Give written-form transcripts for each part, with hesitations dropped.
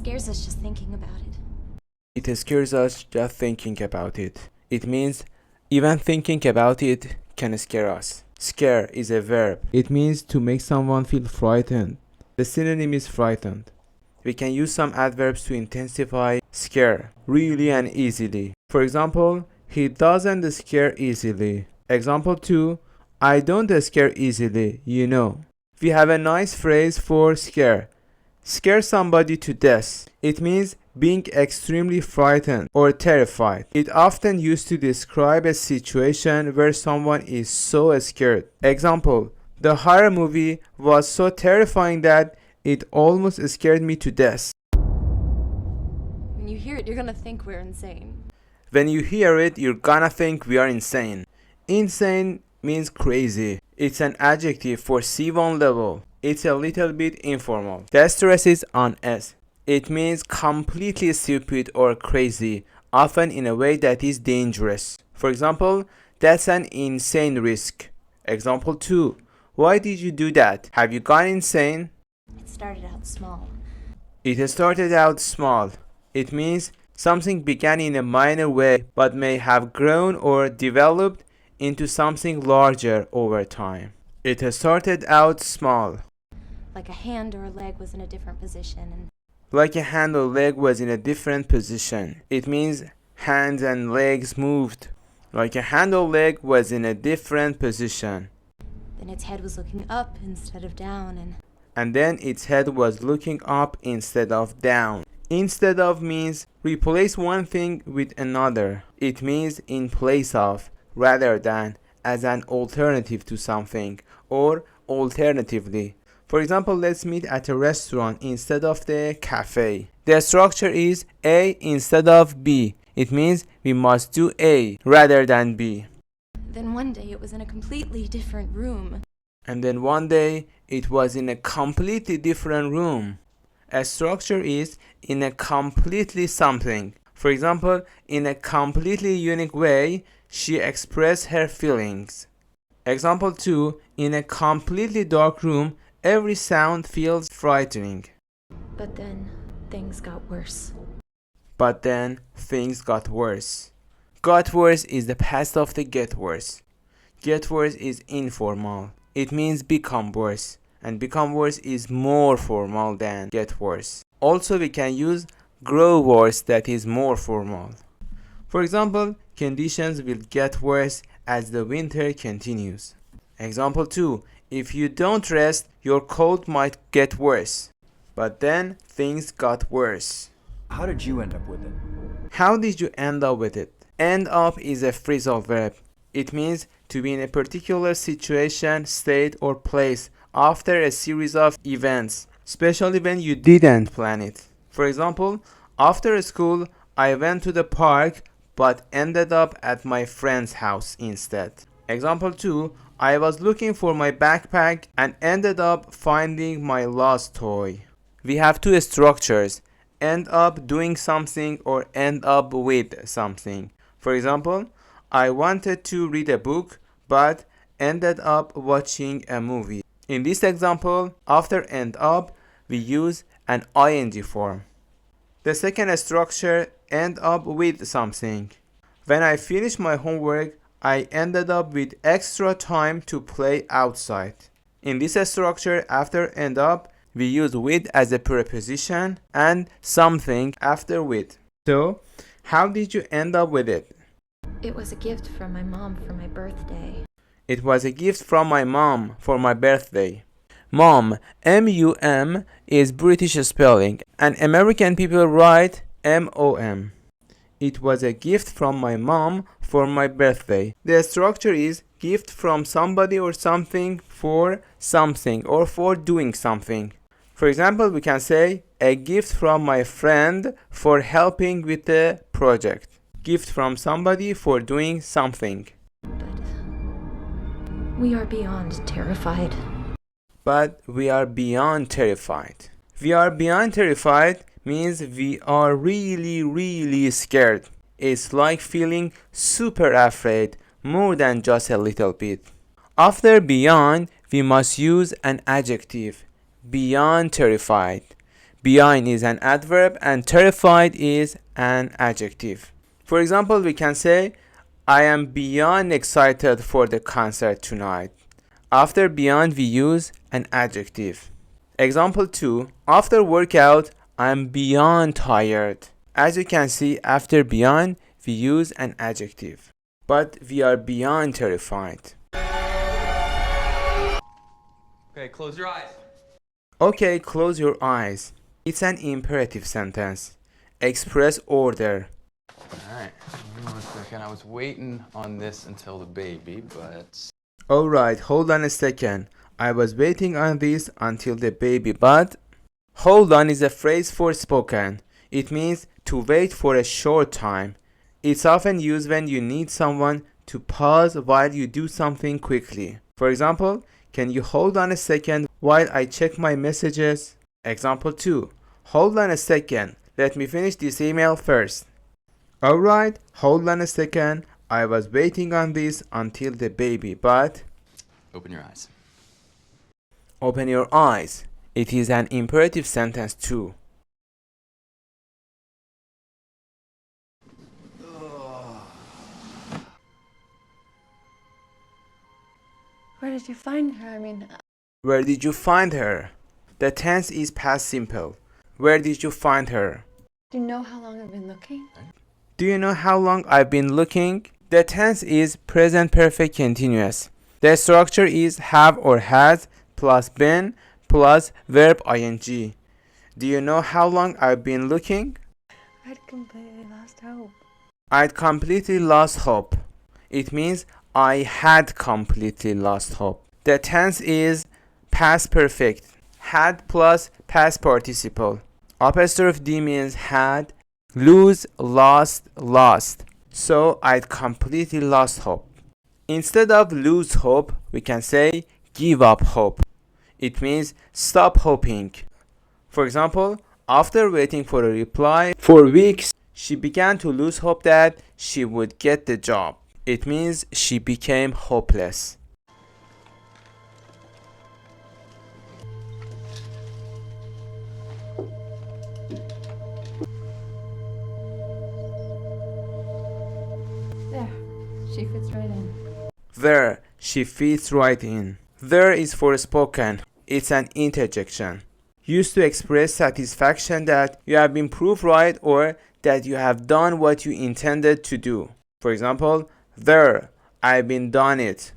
scares us just thinking about it. It scares us just thinking about it. It means even thinking about it can scare us. Scare is a verb. It means to make someone feel frightened. The synonym is frightened. We can use some adverbs to intensify scare really and easily. For example, he doesn't scare easily. Example 2, I don't scare easily, you know. We have a nice phrase for scare. Scare somebody to death. It means being extremely frightened or terrified. It often used to describe a situation where someone is so scared. Example, the horror movie was so terrifying that it almost scared me to death. When you hear it, you're gonna think we're insane. When you hear it, you're gonna think we are insane. Insane means crazy. It's an adjective for C1 level. It's a little bit informal. The stress is on S. It means completely stupid or crazy, often in a way that is dangerous. For example, that's an insane risk. Example 2. Why did you do that? Have you gone insane? It started out small. It started out small. It means something began in a minor way but may have grown or developed into something larger over time. It started out small. Like a hand or a leg was in a different position. Like a hand or leg was in a different position. It means hands and legs moved. Like a hand or leg was in a different position. Then its head was looking up instead of down And then its head was looking up instead of down. Instead of means replace one thing with another. It means in place of rather than as an alternative to something or alternatively. For example, let's meet at a restaurant instead of the cafe. The structure is A instead of B. It means we must do A rather than B. Then one day it was in a completely different room. And then one day it was in a completely different room. A structure is in a completely something. For example, in a completely unique way, she expressed her feelings. Example 2, in a completely dark room, every sound feels frightening. But then things got worse. But then things got worse. Got worse is the past of the get worse. Get worse is informal. It means become worse. And become worse is more formal than get worse. Also, we can use grow worse, that is more formal. For example, conditions will get worse as the winter continues. Example 2. If you don't rest, your cold might get worse. But then things got worse. How did you end up with it? How did you end up with it? End up is a phrasal verb. It means to be in a particular situation, state, or place after a series of events, especially when you didn't plan it. For example, after school, I went to the park but ended up at my friend's house instead. Example 2, I was looking for my backpack and ended up finding my lost toy. We have two structures, end up doing something or end up with something. For example, I wanted to read a book but ended up watching a movie. In this example, after end up, we use an ing form. The second structure, end up with something. When I finished my homework, I ended up with extra time to play outside. In this structure, after end up, we use with as a preposition and something after with. So, how did you end up with it? It was a gift from my mom for my birthday. It was a gift from my mom for my birthday. Mom, M-U-M, is British spelling, and American people write M-O-M. It was a gift from my mom for my birthday. The structure is gift from somebody or something for something or for doing something. For example, we can say a gift from my friend for helping with the project. Gift from somebody for doing something. But we are beyond terrified. But we are beyond terrified. We are beyond terrified means we are really scared. It's like feeling super afraid, more than just a little bit. After beyond, we must use an adjective. Beyond terrified. Beyond is an adverb and terrified is an adjective. For example, we can say, I am beyond excited for the concert tonight. After beyond, we use an adjective. Example 2. After workout, I am beyond tired. As you can see, after beyond, we use an adjective. But we are beyond terrified. Okay, close your eyes. Okay, close your eyes. It's an imperative sentence. Express order. Alright, give me 1 second. I was waiting on this until the baby, but... Alright, hold on a second. I was waiting on this until the baby, but... Hold on is a phrase for spoken. It means to wait for a short time. It's often used when you need someone to pause while you do something quickly. For example, can you hold on a second while I check my messages? Example 2. Hold on a second. Let me finish this email first. Alright, hold on a second. I was waiting on this until the baby, but... Open your eyes. Open your eyes. It is an imperative sentence too. Where did you find her? Where did you find her? The tense is past simple. Where did you find her? Do you know how long I've been looking? Do you know how long I've been looking? The tense is present perfect continuous. The structure is have or has plus been plus verb ing. Do you know how long I've been looking? I'd completely lost hope. I'd completely lost hope. It means I had completely lost hope. The tense is past perfect. Had plus past participle. Apostrophe D means had. Lose, lost, lost. So I'd completely lost hope. Instead of lose hope, we can say give up hope. It means stop hoping. For example, after waiting for a reply for weeks, she began to lose hope that she would get the job. It means she became hopeless. There. She fits right in. There, she fits right in. There is for spoken. It's an interjection. Used to express satisfaction that you have been proved right or that you have done what you intended to do. For example, there, I've been done it.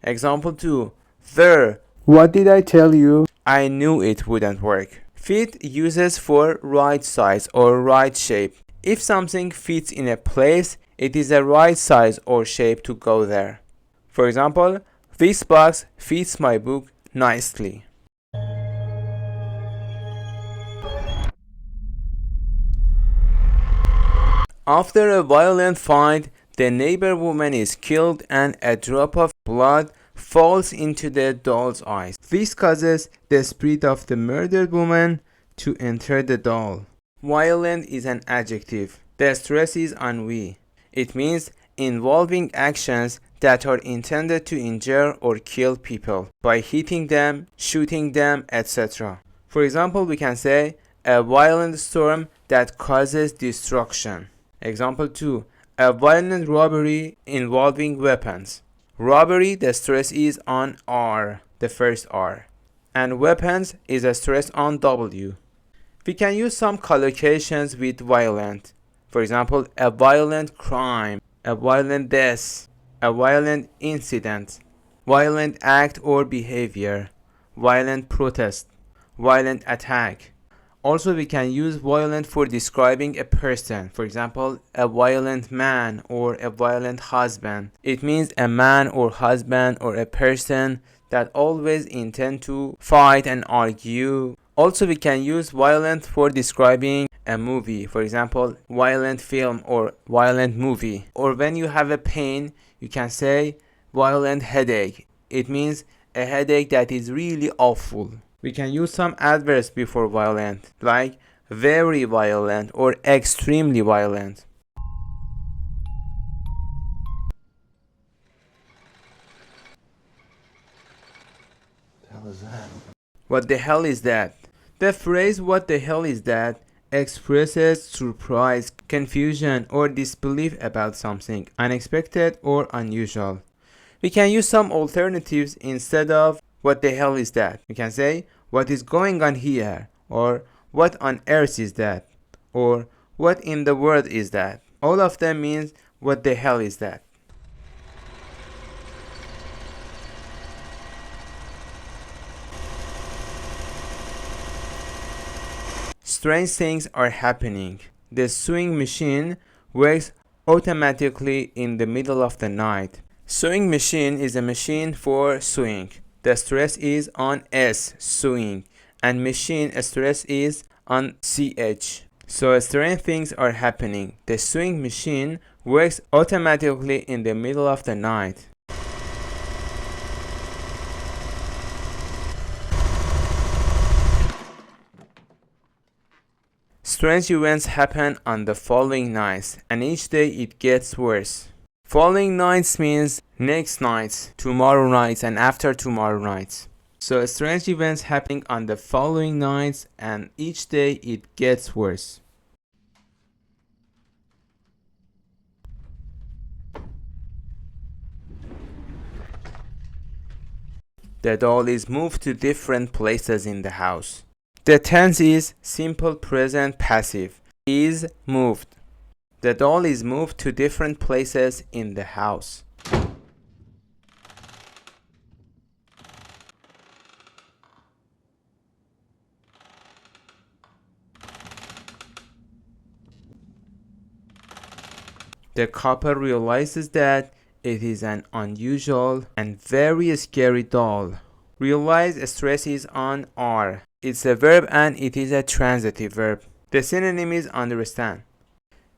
Example 2. There, what did I tell you? I knew it wouldn't work. Fit uses for right size or right shape. If something fits in a place, it is a right size or shape to go there. For example, this box fits my book nicely. After a violent fight, the neighbor woman is killed and a drop of blood falls into the doll's eyes. This causes the spirit of the murdered woman to enter the doll. Violent is an adjective. The stress is on we. It means involving actions that are intended to injure or kill people by hitting them, shooting them, etc. For example, we can say a violent storm that causes destruction. Example 2. A violent robbery involving weapons. Robbery, the stress is on R, the first R. And weapons is a stress on W. We can use some collocations with violent. For example, a violent crime, a violent death, a violent incident, violent act or behavior, violent protest, violent attack. Also, we can use violent for describing a person. For example, a violent man or a violent husband. It means a man or husband or a person that always intend to fight and argue. Also, we can use violent for describing a movie. For example, violent film or violent movie. Or when you have a pain, you can say violent headache. It means a headache that is really awful. We can use some adverbs before violent, like very violent or extremely violent. What the hell is that? What the hell is that? The phrase "what the hell is that" expresses surprise, confusion, or disbelief about something unexpected or unusual. We can use some alternatives instead of "what the hell is that." We can say "what is going on here," or "what on earth is that," or "what in the world is that." All of them means "what the hell is that." Strange things are happening. The sewing machine works automatically in the middle of the night. Sewing machine is a machine for sewing. The stress is on S, sewing, and machine stress is on CH. So strange things are happening. The sewing machine works automatically in the middle of the night. Strange events happen on the following nights, and each day it gets worse. Following nights means next night, tomorrow night, and after tomorrow night. So strange events happening on the following nights, and each day it gets worse. The doll is moved to different places in the house. The tense is simple present passive. Is moved. The doll is moved to different places in the house. The couple realizes that it is an unusual and very scary doll. Realize stress is on R. It's a verb and it is a transitive verb. The synonym is understand.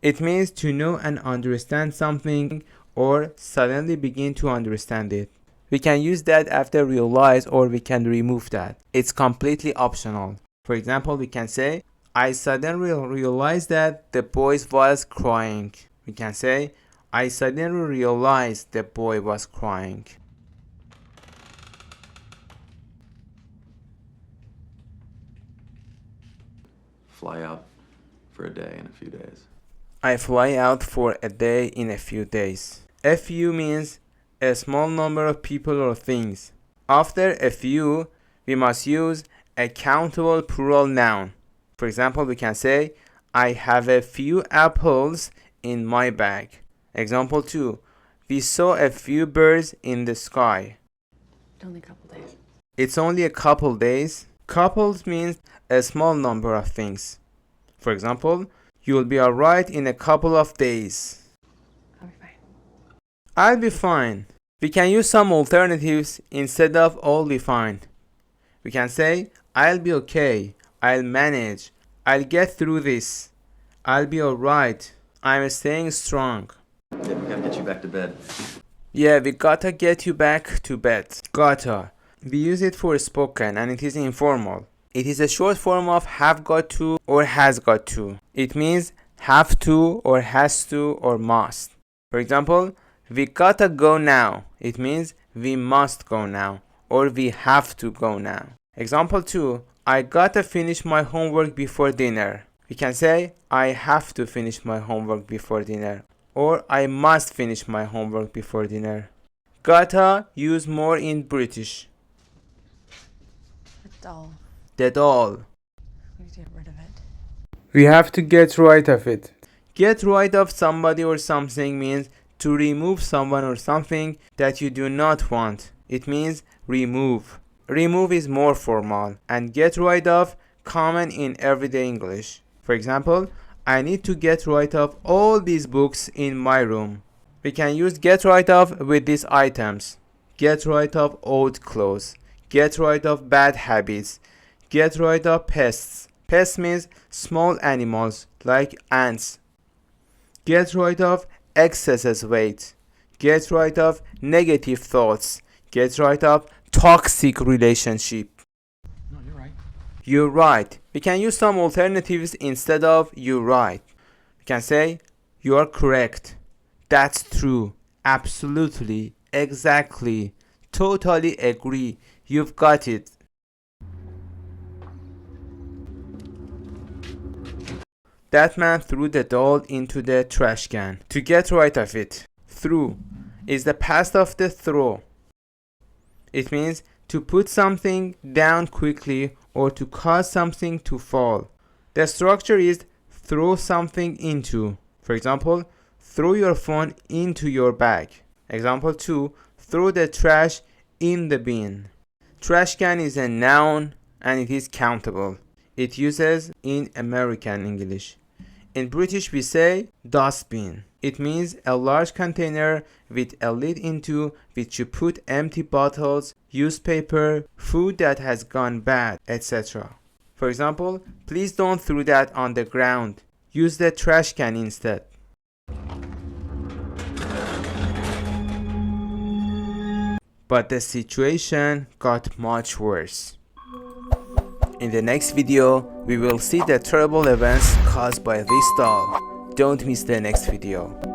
It means to know and understand something or suddenly begin to understand it. We can use that after realize, or we can remove that. It's completely optional. For example, we can say, I suddenly realized that the boy was crying. We can say, I suddenly realized the boy was crying. Fly out for a day in a few days. I fly out for a day in a few days. A few means a small number of people or things. After a few, we must use a countable plural noun. For example, we can say, I have a few apples in my bag. Example 2. We saw a few birds in the sky. Only a couple days. It's only a couple days. Couples means a small number of things. For example, you'll be alright in a couple of days. I'll be fine. I'll be fine. We can use some alternatives instead of I'll be fine. We can say, I'll be okay. I'll manage. I'll get through this. I'll be alright. I'm staying strong. Yeah, we gotta get you back to bed. Yeah, we gotta get you back to bed. Gotta. We use it for spoken and it is informal. It is a short form of have got to or has got to. It means have to or has to or must. For example, we gotta go now. It means we must go now or we have to go now. Example 2. I gotta finish my homework before dinner. We can say I have to finish my homework before dinner or I must finish my homework before dinner. Gotta used more in British. The doll. The doll. We need to get rid of it. We have to get rid of it. Get rid of somebody or something means to remove someone or something that you do not want. It means remove. Remove is more formal and get rid of common in everyday English. For example, I need to get rid of all these books in my room. We can use get rid of with these items. Get rid of old clothes. Get rid of bad habits. Get rid of pests. Pests means small animals like ants. Get rid of excess weight. Get rid of negative thoughts. Get rid of toxic relationship. No, you're right. You're right. We can use some alternatives instead of you're right. We can say you are correct. That's true. Absolutely. Exactly. Totally agree. You've got it. That man threw the doll into the trash can. To get rid of it. Threw is the past of the throw. It means to put something down quickly or to cause something to fall. The structure is throw something into. For example, throw your phone into your bag. Example 2, throw the trash in the bin. Trash can is a noun and it is countable. It uses in American English. In British we say dustbin. It means a large container with a lid into which you put empty bottles, used paper, food that has gone bad, etc. For example, please don't throw that on the ground. Use the trash can instead. But the situation got much worse. In the next video, we will see the terrible events caused by this doll. Don't miss the next video.